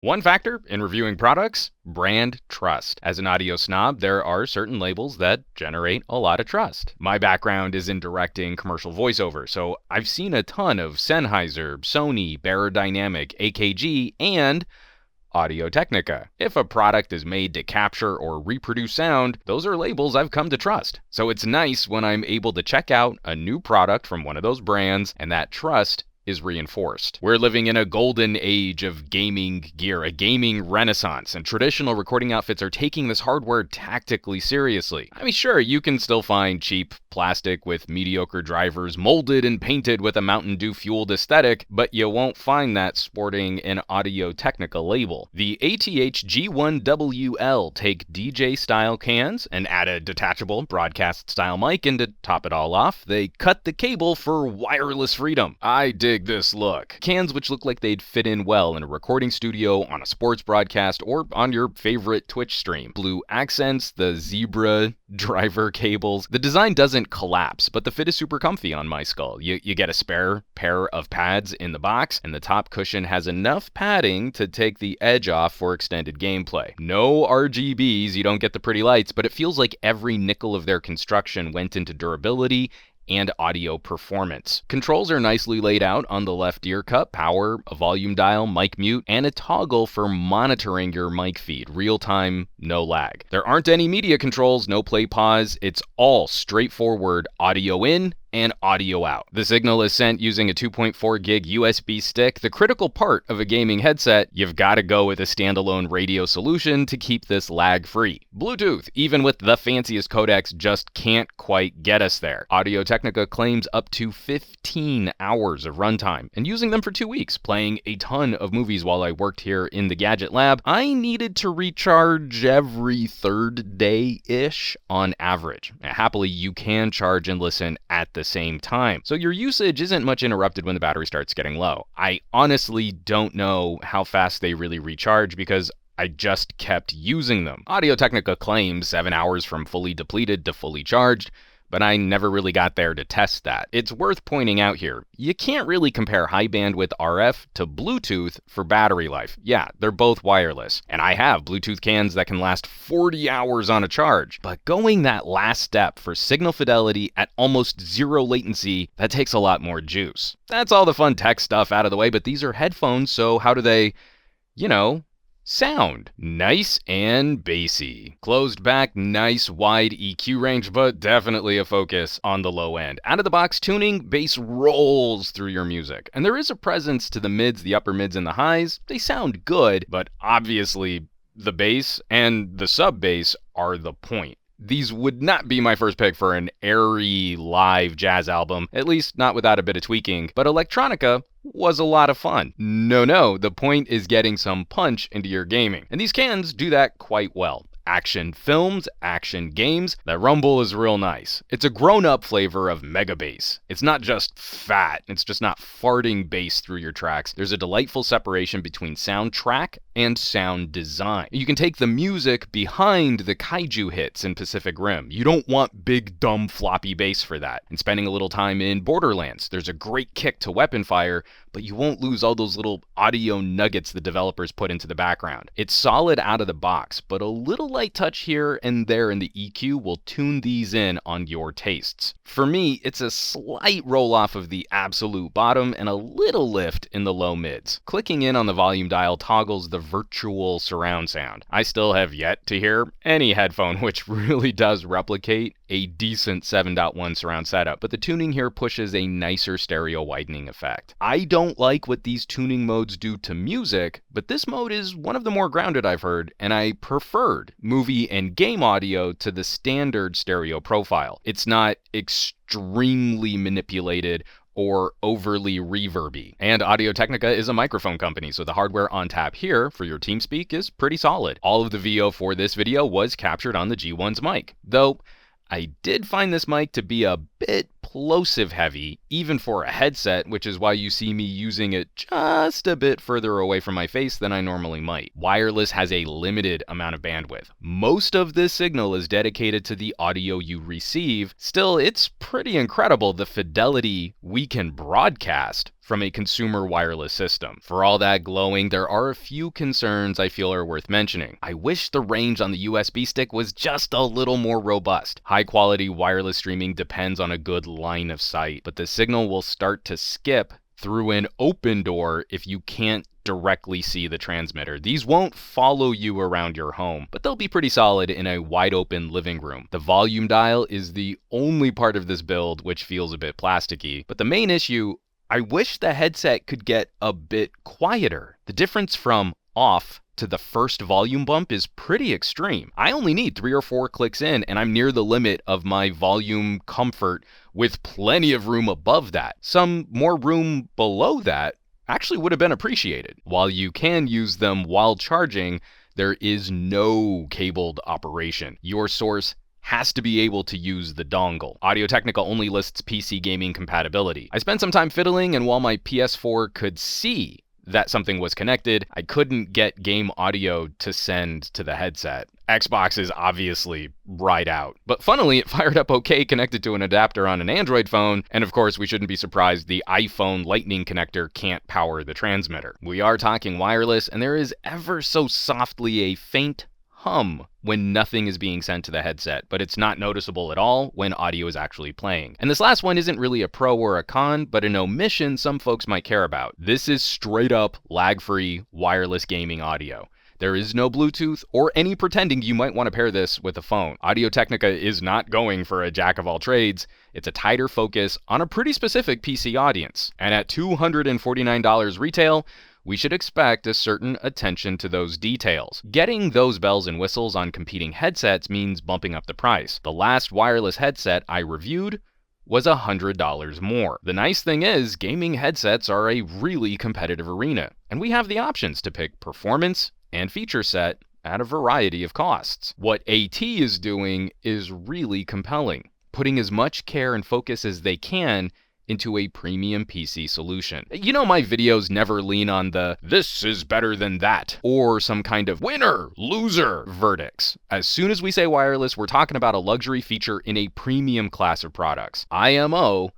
One factor in reviewing products: brand trust. As an audio snob, there are certain labels that generate a lot of trust. My background is in directing commercial voiceover, so I've seen a ton of Sennheiser, Sony, Beyerdynamic, AKG, and Audio-Technica. If a product is made to capture or reproduce sound, those are labels I've come to trust. So it's nice when I'm able to check out a new product from one of those brands and that trust is reinforced. We're living in a golden age of gaming gear, a gaming renaissance, and traditional recording outfits are taking this hardware tactically seriously. I mean, sure, you can still find cheap plastic with mediocre drivers molded and painted with a Mountain Dew fueled aesthetic, but you won't find that sporting an Audio-Technica label. The ATH-G1WL take DJ style cans and add a detachable broadcast style mic, and to top it all off, they cut the cable for wireless freedom. I dig this look. Cans which look like they'd fit in well in a recording studio, on a sports broadcast, or on your favorite Twitch stream. Blue accents, the zebra driver cables. The design doesn't collapse, but the fit is super comfy on my skull. You get a spare pair of pads in the box, and the top cushion has enough padding to take the edge off for extended gameplay. No RGBs, you don't get the pretty lights, but it feels like every nickel of their construction went into durability and audio performance. Controls are nicely laid out on the left ear cup: power, a volume dial, mic mute, and a toggle for monitoring your mic feed. Real time, no lag. There aren't any media controls, no play pause. It's all straightforward audio in and audio out. The signal is sent using a 2.4 gig USB stick. The critical part of a gaming headset: you've got to go with a standalone radio solution to keep this lag-free. Bluetooth, even with the fanciest codecs, just can't quite get us there. Audio-Technica claims up to 15 hours of runtime, and using them for 2 weeks, playing a ton of movies while I worked here in the Gadget Lab, I needed to recharge every third day-ish on average. Happily, you can charge and listen at the same time, so your usage isn't much interrupted when the battery starts getting low. I honestly don't know how fast they really recharge because I just kept using them. Audio-Technica claims 7 hours from fully depleted to fully charged, but I never really got there to test that. It's worth pointing out here, you can't really compare high bandwidth RF to Bluetooth for battery life. Yeah, they're both wireless, and I have Bluetooth cans that can last 40 hours on a charge. But going that last step for signal fidelity at almost zero latency, that takes a lot more juice. That's all the fun tech stuff out of the way, but these are headphones, so how do they, sound? Nice and bassy. Closed back, nice wide EQ range, but definitely a focus on the low end. Out of the box tuning, bass rolls through your music. And there is a presence to the mids, the upper mids, and the highs. They sound good, but obviously the bass and the sub bass are the point. These would not be my first pick for an airy live jazz album, at least not without a bit of tweaking, but electronica was a lot of fun. No, the point is getting some punch into your gaming, and these cans do that quite well. Action films, action games, that rumble is real nice. It's a grown-up flavor of mega bass. It's not just fat, it's just not farting bass through your tracks. There's a delightful separation between soundtrack and sound design. You can take the music behind the kaiju hits in Pacific Rim. You don't want big, dumb, floppy bass for that. And spending a little time in Borderlands, there's a great kick to weapon fire, but you won't lose all those little audio nuggets the developers put into the background. It's solid out of the box, but a little light touch here and there in the EQ will tune these in on your tastes. For me, it's a slight roll off of the absolute bottom and a little lift in the low mids. Clicking in on the volume dial toggles the virtual surround sound. I still have yet to hear any headphone which really does replicate a decent 7.1 surround setup, but the tuning here pushes a nicer stereo widening effect. I don't like what these tuning modes do to music, but this mode is one of the more grounded I've heard, and I preferred movie and game audio to the standard stereo profile. It's not extremely manipulated or overly reverby. And Audio-Technica is a microphone company, so the hardware on tap here for your TeamSpeak is pretty solid. All of the VO for this video was captured on the G1's mic, though I did find this mic to be a bit plosive heavy, even for a headset, which is why you see me using it just a bit further away from my face than I normally might. Wireless has a limited amount of bandwidth. Most of this signal is dedicated to the audio you receive. Still, it's pretty incredible the fidelity we can broadcast from a consumer wireless system. For all that glowing, there are a few concerns I feel are worth mentioning. I wish the range on the USB stick was just a little more robust. High quality wireless streaming depends on a good line of sight, but the signal will start to skip through an open door if you can't directly see the transmitter. These won't follow you around your home, but they'll be pretty solid in a wide open living room. The volume dial is the only part of this build which feels a bit plasticky, but the main issue, I wish the headset could get a bit quieter. The difference from off to the first volume bump is pretty extreme. I only need 3 or 4 clicks in and I'm near the limit of my volume comfort with plenty of room above that. Some more room below that actually would have been appreciated. While you can use them while charging, there is no cabled operation. Your source has to be able to use the dongle. Audio-Technica only lists PC gaming compatibility. I spent some time fiddling, and while my PS4 could see that something was connected, I couldn't get game audio to send to the headset. Xbox is obviously right out. But funnily, it fired up okay connected to an adapter on an Android phone, and of course, we shouldn't be surprised the iPhone Lightning connector can't power the transmitter. We are talking wireless, and there is ever so softly a faint hum when nothing is being sent to the headset, but it's not noticeable at all when audio is actually playing. And this last one isn't really a pro or a con, but an omission some folks might care about. This is straight up lag-free wireless gaming audio. There is no Bluetooth or any pretending you might want to pair this with a phone. Audio-Technica is not going for a jack of all trades. It's a tighter focus on a pretty specific PC audience. And at $249 retail, we should expect a certain attention to those details. Getting those bells and whistles on competing headsets means bumping up the price. The last wireless headset I reviewed was $100 more. The nice thing is, gaming headsets are a really competitive arena, and we have the options to pick performance and feature set at a variety of costs. What AT is doing is really compelling, putting as much care and focus as they can into a premium PC solution. You know, my videos never lean on the "this is better than that" or some kind of winner, loser verdicts. As soon as we say wireless, we're talking about a luxury feature in a premium class of products. IMO,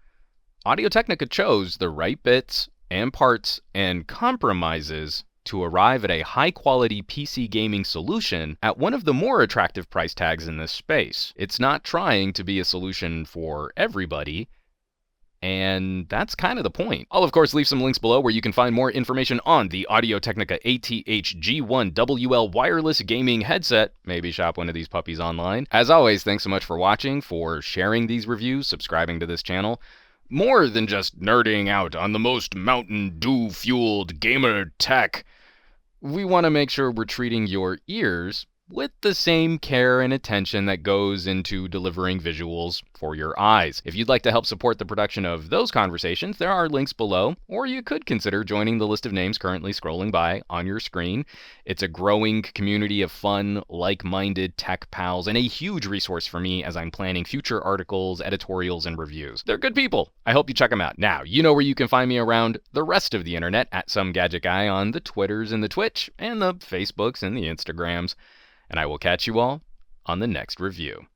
Audio-Technica chose the right bits and parts and compromises to arrive at a high-quality PC gaming solution at one of the more attractive price tags in this space. It's not trying to be a solution for everybody, and that's kind of the point. I'll of course leave some links below where you can find more information on the Audio-Technica ATH-G1WL wireless gaming headset. Maybe shop one of these puppies online. As always, thanks so much for watching, for sharing these reviews, subscribing to this channel. More than just nerding out on the most Mountain Dew-fueled gamer tech, we want to make sure we're treating your ears with the same care and attention that goes into delivering visuals for your eyes. If you'd like to help support the production of those conversations, there are links below, or you could consider joining the list of names currently scrolling by on your screen. It's a growing community of fun, like-minded tech pals, and a huge resource for me as I'm planning future articles, editorials, and reviews. They're good people. I hope you check them out. Now, you know where you can find me around the rest of the internet at SomeGadgetGuy on the Twitters and the Twitch, and the Facebooks and the Instagrams. And I will catch you all on the next review.